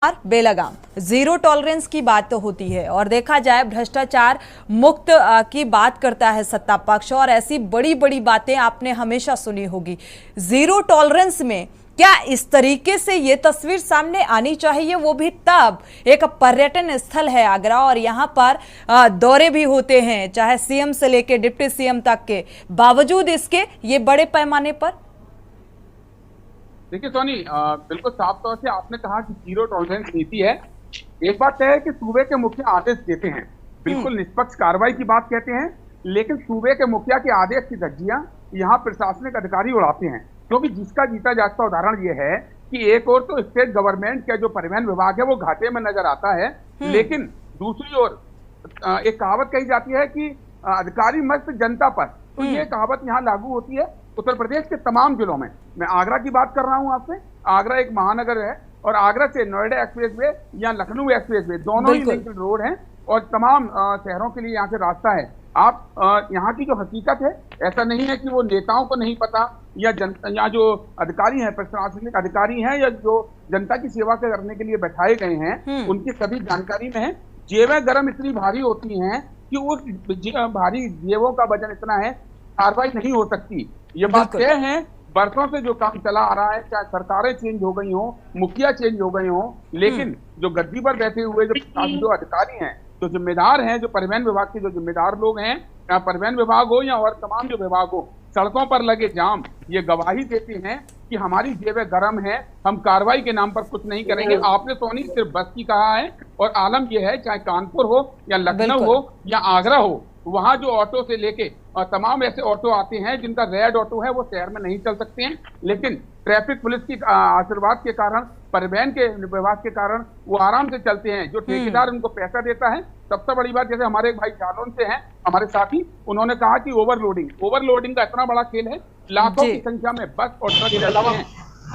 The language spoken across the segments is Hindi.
बेलगाम जीरो टॉलरेंस की बात तो होती है और देखा जाए भ्रष्टाचार मुक्त की बात करता है सत्ता पक्ष और ऐसी बड़ी बड़ी बातें आपने हमेशा सुनी होगी। जीरो टॉलरेंस में क्या इस तरीके से ये तस्वीर सामने आनी चाहिए, वो भी तब एक पर्यटन स्थल है आगरा और यहाँ पर दौरे भी होते हैं चाहे सीएम से लेके डिप्टी सीएम तक के, बावजूद इसके ये बड़े पैमाने पर। देखिए सोनी, बिल्कुल साफ तौर से आपने कहा कि जीरो टॉलरेंस नीति है। एक बात तय है कि सूबे के मुखिया आदेश देते हैं, बिल्कुल निष्पक्ष कार्रवाई की बात कहते हैं, लेकिन सूबे के मुखिया के आदेश की धज्जियां यहाँ प्रशासनिक अधिकारी उड़ाते हैं। क्योंकि जिसका जीता जागता उदाहरण ये है कि एक और तो स्टेट गवर्नमेंट का जो परिवहन विभाग है वो घाटे में नजर आता है, लेकिन दूसरी ओर एक कहावत कही जाती है कि अधिकारी मस्त जनता पर, तो ये कहावत यहाँ लागू होती है उत्तर प्रदेश के तमाम जिलों में। मैं आगरा की बात कर रहा हूँ आपसे। आगरा एक महानगर है और आगरा से नोएडा एक्सप्रेसवे या लखनऊ एक्सप्रेसवे दोनों ही लिंक्ड रोड हैं और तमाम शहरों के लिए यहाँ से रास्ता है। आप यहाँ की जो हकीकत है, ऐसा नहीं है कि वो नेताओं को नहीं पता या या जो अधिकारी हैं, प्रशासनिक अधिकारी हैं या जो जनता की सेवा करने के लिए बैठाए गए हैं, उनकी सभी जानकारी में है। जेबें गरम इतनी भारी होती हैं कि उस भारी जेबों का वजन इतना है, कार्रवाई नहीं हो सकती। ये बात तय है। बरसों से जो काम चला आ रहा है, चाहे सरकारें चेंज हो गई हो, मुखिया चेंज हो गए हो, लेकिन जो गद्दी पर बैठे हुए जो अधिकारी हैं, जो जिम्मेदार हैं, जो परिवहन विभाग के जो जिम्मेदार लोग हैं, या परिवहन विभाग हो या और तमाम जो विभाग हो, सड़कों पर लगे जाम ये गवाही देते हैं कि हमारी जेबें गर्म है, हम कार्रवाई के नाम पर कुछ नहीं करेंगे। आपने सोनी सिर्फ बस की कहा है और आलम यह है, चाहे कानपुर हो या लखनऊ हो या आगरा हो, वहां जो ऑटो से लेके और तमाम ऐसे ऑटो आते हैं जिनका रेड ऑटो है, वो शहर में नहीं चल सकते हैं, लेकिन ट्रैफिक पुलिस की आशीर्वाद के कारण, परिवहन के विभाग के कारण वो आराम से चलते हैं। जो ठेकेदार उनको पैसा देता है, सबसे बड़ी बात, जैसे हमारे एक भाई जालौन से हैं हमारे साथी, उन्होंने कहा कि ओवरलोडिंग का इतना बड़ा खेल है, लाखों की संख्या में बस और ट्रक चलते हैं,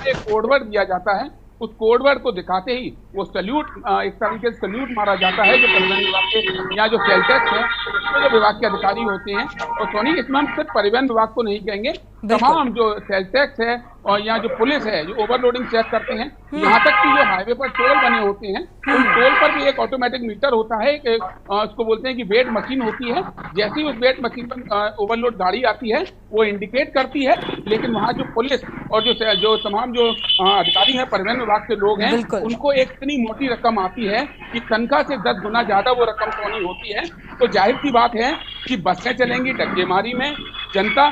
एक कोडवर्ड दिया जाता है, उस कोडवर्ड को दिखाते ही वो सल्यूट, एक तरीके से सल्यूट मारा जाता है जो परिवहन विभाग के या जो सेल टैक्स है उसमें जो विभाग के अधिकारी होते हैं। और सोनी, इसमें हम सिर्फ परिवहन विभाग को नहीं कहेंगे, तमाम जो सेल टैक्स है और यहाँ जो पुलिस है जो ओवरलोडिंग चेक करते हैं, यहाँ तक कि जो हाईवे पर टोल बने होते हैं, उन टोल पर भी एक ऑटोमेटिक मीटर होता है, उसको बोलते हैं कि वेट मशीन होती है। जैसे ही उस वेट मशीन पर ओवरलोड गाड़ी आती है वो इंडिकेट करती है, लेकिन वहाँ जो पुलिस और जो तमाम जो अधिकारी हैं, परिवहन विभाग के लोग हैं, उनको एक इतनी मोटी रकम आती है कि तनख्वाह से 10 गुना ज्यादा वो रकम सोनी होती है। तो जाहिर सी बात है कि बसें चलेंगी डग्गेमारी में, जनता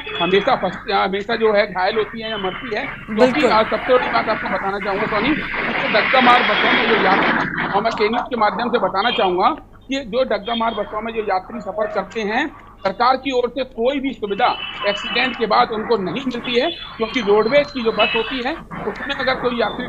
हमेशा जो है घायल होती है या मरती है। क्योंकि सबसे बड़ी बात आपको बताना चाहूंगा सोनी, डग्गा मार बसों में जो यात्री, और मैं के न्यूज़ के माध्यम से बताना चाहूंगा कि जो डग्गा मार बसों में जो यात्री सफर करते हैं, सरकार की ओर से कोई भी सुविधा एक्सीडेंट के बाद उनको नहीं मिलती है, क्योंकि रोडवेज की जो बस होती है उसमें अगर कोई यात्री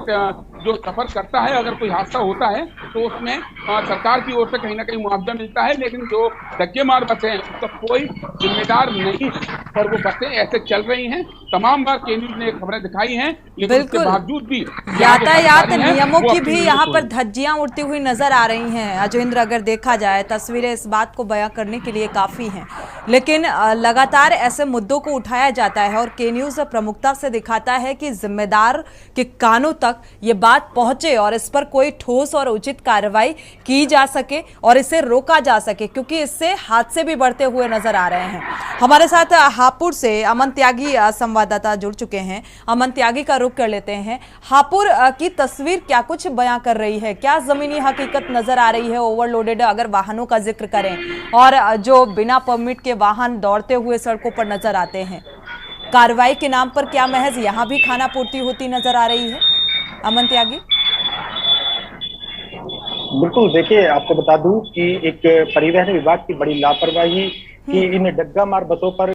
जो सफर करता है, अगर कोई हादसा होता है तो उसमें सरकार की ओर से कहीं ना कहीं मुआवजा मिलता है, लेकिन जो धक्के मार बसें हैं उसका कोई जिम्मेदार नहीं है और वो बसें ऐसे चल रही हैं। तमाम बार के न्यूज़ ने खबरें दिखाई हैं, लेकिन उसके बावजूद भी यातायात नियमों की भी यहाँ पर धज्जियां उड़ती हुई नजर आ रही हैं। अजयेंद्र, अगर देखा जाए तस्वीरें इस बात को बयां करने के लिए काफी हैं, लेकिन लगातार ऐसे मुद्दों को उठाया जाता है और के न्यूज़ प्रमुखता से दिखाता है कि जिम्मेदार के कानों तक ये बात पहुंचे और इस पर कोई ठोस और उचित कार्रवाई की जा सके और इसे रोका जा सके, क्योंकि इससे हादसे भी बढ़ते हुए नजर आ रहे हैं। हमारे साथ हापुड़ से अमन त्यागी संवाददाता जुड़ चुके हैं। अमन त्यागी का रुख कर लेते हैं। हापुड़ की तस्वीर क्या कुछ बयां कर रही है, क्या जमीनी हकीकत नजर आ रही है? ओवरलोडेड अगर वाहनों का जिक्र करें और जो बिना परमिट के वाहन दौड़ते हुए सड़कों पर नजर आते हैं, कार्रवाई के नाम पर क्या महज यहां भी खानापूर्ति होती नजर आ रही है? अमन त्यागी, बिल्कुल। देखिए, आपको बता दूं कि एक परिवहन विभाग की बड़ी लापरवाही कि इन डग्गा मार बसों पर